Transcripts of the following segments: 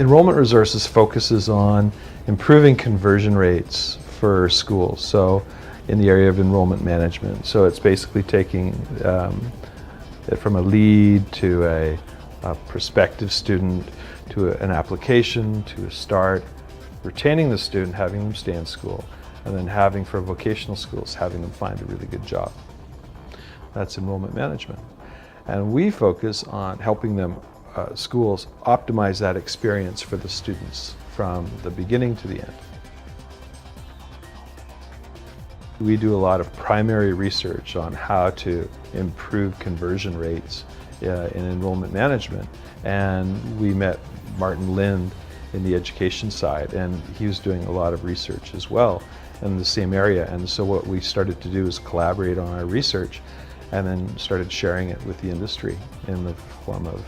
Enrollment Resources focuses on improving conversion rates for schools, so in the area of enrollment management. So it's basically taking it from a lead to a prospective student to an application to a start, retaining the student, having them stay in school, and then having for vocational schools, having them find a really good job. That's enrollment management. And we focus on helping them schools optimize that experience for the students from the beginning to the end. We do a lot of primary research on how to improve conversion rates in enrollment management, and we met Martin Lind in the education side, and he was doing a lot of research as well in the same area. And so what we started to do is collaborate on our research and then started sharing it with the industry in the form of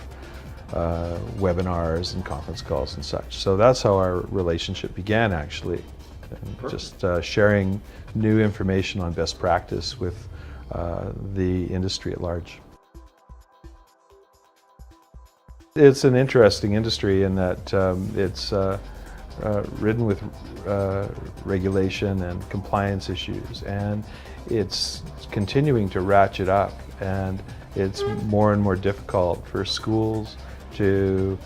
webinars and conference calls and such. So that's how our relationship began, actually. And just sharing new information on best practice with the industry at large. It's an interesting industry in that it's ridden with regulation and compliance issues, and it's continuing to ratchet up, and it's more and more difficult for schools to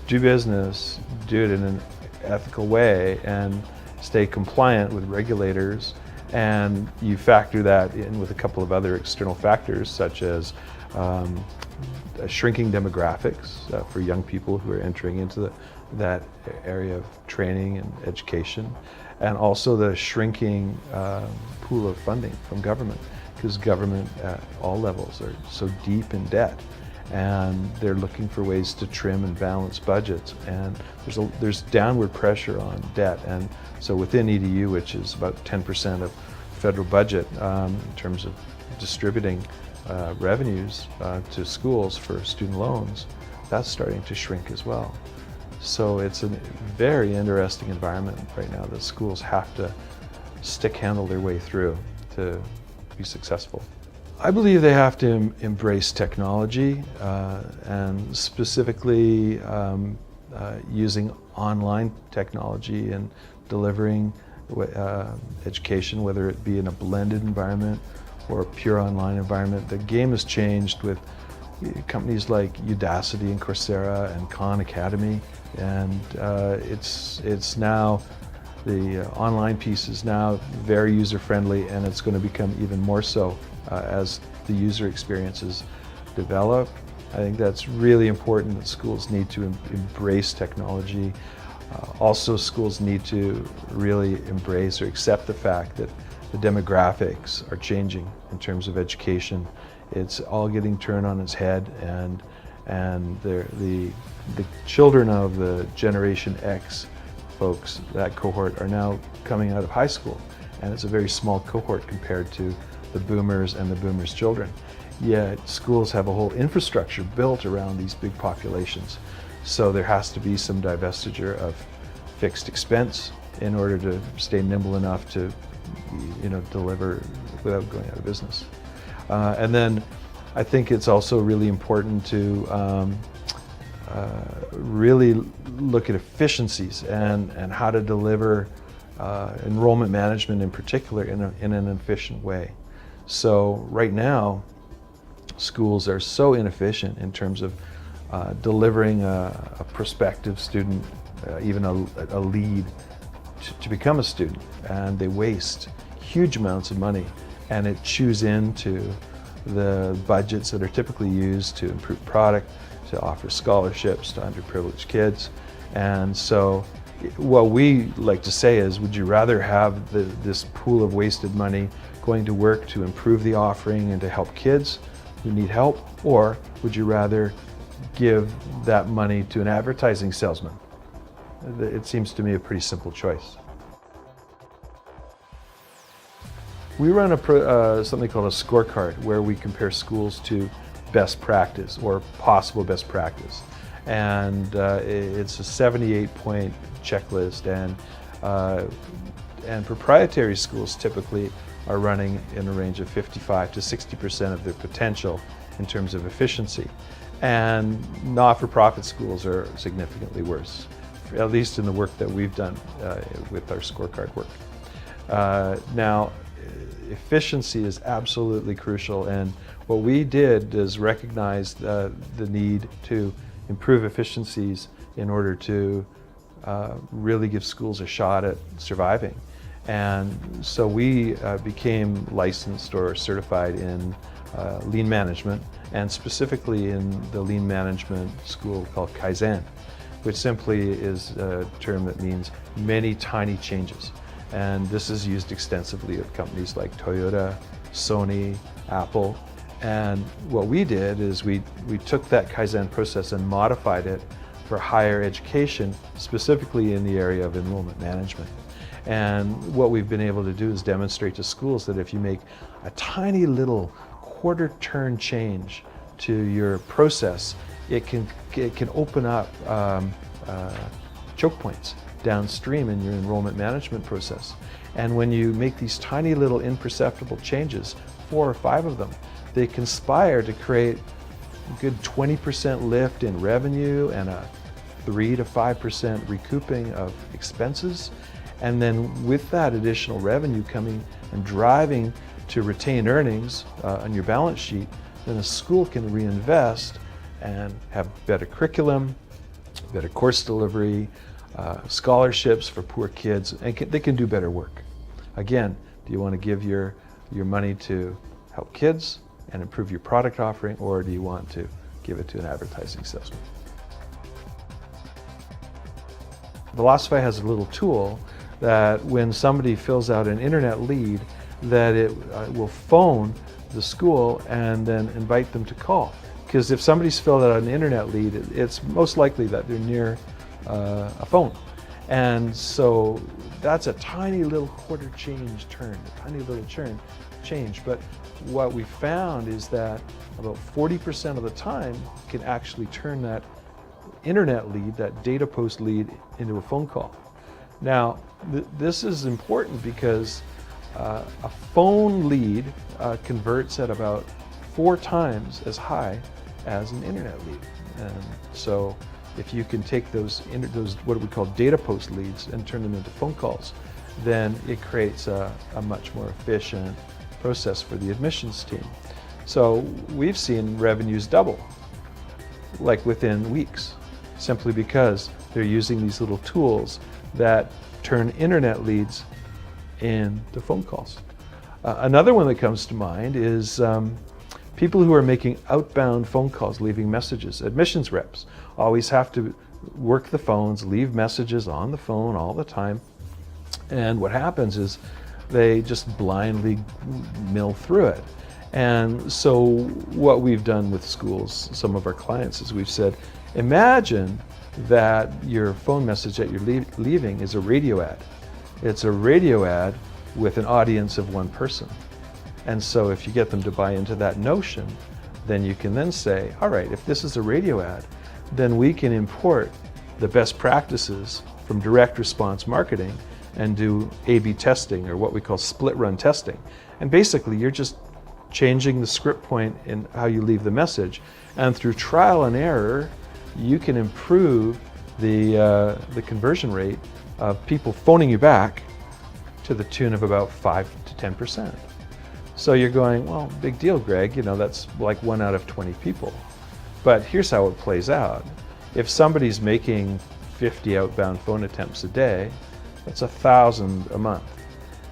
do business, do it in an ethical way, and stay compliant with regulators. And you factor that in with a couple of other external factors, such as shrinking demographics for young people who are entering into that area of training and education, and also the shrinking pool of funding from government, because government at all levels are so deep in debt, and they're looking for ways to trim and balance budgets, and there's downward pressure on debt. And so within EDU, which is about 10% of federal budget in terms of distributing revenues to schools for student loans, that's starting to shrink as well. So it's a very interesting environment right now that schools have to stick-handle their way through to be successful. I believe they have to embrace technology and specifically using online technology and delivering education, whether it be in a blended environment or a pure online environment. The game has changed with companies like Udacity and Coursera and Khan Academy, and it's now, the online piece is now very user-friendly, and it's going to become even more so as the user experiences develop. I think that's really important, that schools need to embrace technology. Also, schools need to really embrace or accept the fact that the demographics are changing in terms of education. It's all getting turned on its head, and the children of the Generation X folks, that cohort, are now coming out of high school, and it's a very small cohort compared to the boomers and the boomers' children. Yet schools have a whole infrastructure built around these big populations. So there has to be some divestiture of fixed expense in order to stay nimble enough to, deliver without going out of business. And then I think it's also really important to really look at efficiencies and how to deliver enrollment management in particular in an efficient way. So right now, schools are so inefficient in terms of delivering a prospective student, even a lead to become a student, and they waste huge amounts of money, and it chews into the budgets that are typically used to improve product, to offer scholarships to underprivileged kids. And so what we like to say is, would you rather have this pool of wasted money going to work to improve the offering and to help kids who need help, or would you rather give that money to an advertising salesman? It seems to me a pretty simple choice. We run something called a scorecard, where we compare schools to best practice or possible best practice. And it's a 78-point checklist, and proprietary schools typically are running in a range of 55 to 60% of their potential in terms of efficiency. And not-for-profit schools are significantly worse, at least in the work that we've done with our scorecard work. Now, efficiency is absolutely crucial, and what we did is recognize the need to improve efficiencies in order to really give schools a shot at surviving. And so we became licensed or certified in lean management, and specifically in the lean management school called Kaizen, which simply is a term that means many tiny changes. And this is used extensively at companies like Toyota, Sony, Apple. And what we did is we took that Kaizen process and modified it for higher education, specifically in the area of enrollment management. And what we've been able to do is demonstrate to schools that if you make a tiny little quarter turn change to your process, it can open up choke points downstream in your enrollment management process. And when you make these tiny little imperceptible changes, 4 or 5 of them, they conspire to create a good 20% lift in revenue and a 3 to 5% recouping of expenses. And then with that additional revenue coming and driving to retain earnings on your balance sheet, then a school can reinvest and have better curriculum, better course delivery, scholarships for poor kids, and they can do better work. Again, do you want to give your money to help kids and improve your product offering, or do you want to give it to an advertising salesman? Velocify has a little tool that when somebody fills out an internet lead, that it will phone the school and then invite them to call. Because if somebody's filled out an internet lead, it's most likely that they're near a phone. And so that's a tiny little quarter change turn, a tiny little change. But what we found is that about 40% of the time can actually turn that internet lead, that data post lead, into a phone call. Now, this is important because a phone lead converts at about 4 times as high as an internet lead. And so if you can take those what we call data post leads and turn them into phone calls, then it creates a much more efficient process for the admissions team. So we've seen revenues double, like within weeks, simply because they're using these little tools that turn internet leads into phone calls. Another one that comes to mind is people who are making outbound phone calls, leaving messages. Admissions reps always have to work the phones, leave messages on the phone all the time. And what happens is they just blindly mill through it. And so what we've done with schools, some of our clients, is we've said, imagine that your phone message that you're leaving is a radio ad. It's a radio ad with an audience of 1 person. And so if you get them to buy into that notion, then you can then say, all right, if this is a radio ad, then we can import the best practices from direct response marketing and do A/B testing, or what we call split run testing. And basically you're just changing the script point in how you leave the message, and through trial and error you can improve the conversion rate of people phoning you back to the tune of about 5 to 10%. So you're going, well, big deal, Greg, that's like 1 out of 20 people. But here's how it plays out. If somebody's making 50 outbound phone attempts a day, that's 1,000 a month.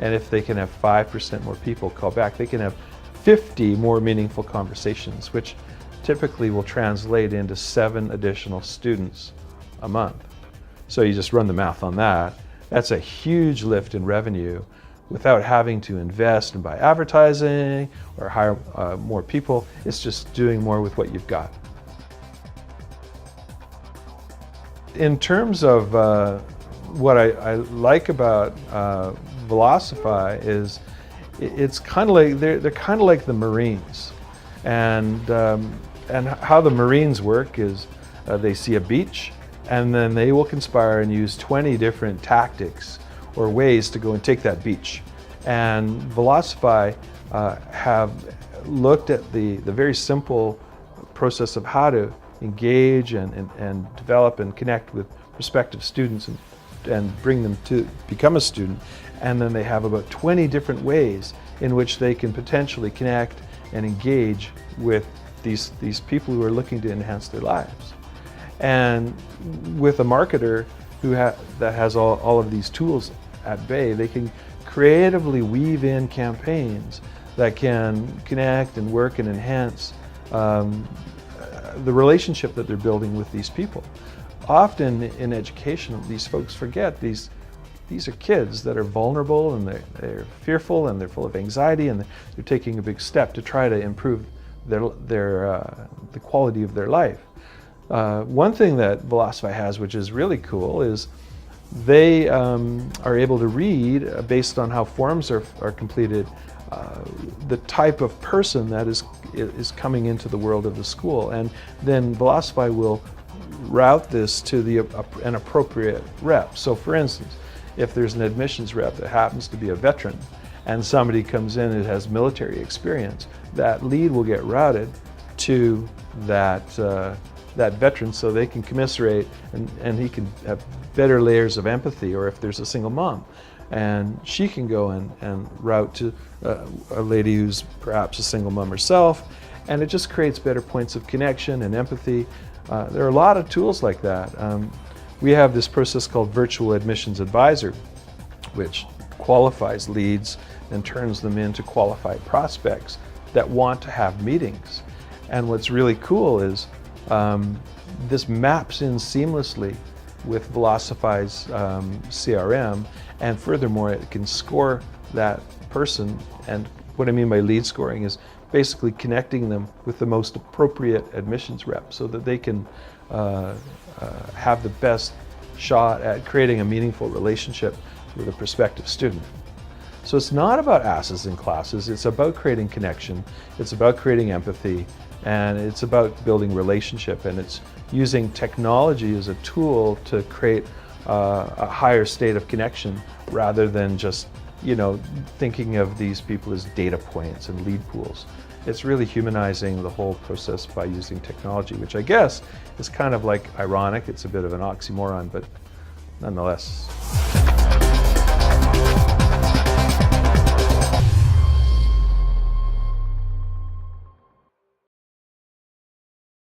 And if they can have 5% more people call back, they can have 50 more meaningful conversations, which typically will translate into 7 additional students a month. So you just run the math on that. That's a huge lift in revenue without having to invest and buy advertising or hire more people. It's just doing more with what you've got. In terms of what I like about Velocify is it's kind of like they're kind of like the Marines, and how the Marines work is they see a beach, and then they will conspire and use 20 different tactics or ways to go and take that beach. And Velocify have looked at the very simple process of how to engage and develop and connect with prospective students and bring them to become a student. And then they have about 20 different ways in which they can potentially connect and engage with these people who are looking to enhance their lives. And with a marketer that has all of these tools at bay, they can creatively weave in campaigns that can connect and work and enhance the relationship that they're building with these people. Often in education, these folks forget these are kids that are vulnerable, and they're fearful, and they're full of anxiety, and they're taking a big step to try to improve the quality of their life. One thing that Velocify has, which is really cool, is they are able to read, based on how forms are completed, the type of person that is coming into the world of the school. And then Velocify will route this to an appropriate rep. So for instance, if there's an admissions rep that happens to be a veteran and somebody comes in that has military experience, that lead will get routed to that veteran so they can commiserate and he can have better layers of empathy. Or if there's a single mom, and she can go and route to a lady who's perhaps a single mom herself, and it just creates better points of connection and empathy. There are a lot of tools like that. We have this process called Virtual Admissions Advisor, which qualifies leads and turns them into qualified prospects that want to have meetings. And what's really cool is this maps in seamlessly with Velocify's CRM, and furthermore, it can score that person. And what I mean by lead scoring is basically connecting them with the most appropriate admissions rep so that they can have the best shot at creating a meaningful relationship with a prospective student. So it's not about asses in classes, it's about creating connection, it's about creating empathy, and it's about building relationship, and it's using technology as a tool to create a higher state of connection rather than just, thinking of these people as data points and lead pools. It's really humanizing the whole process by using technology, which I guess is kind of like ironic. It's a bit of an oxymoron, but nonetheless.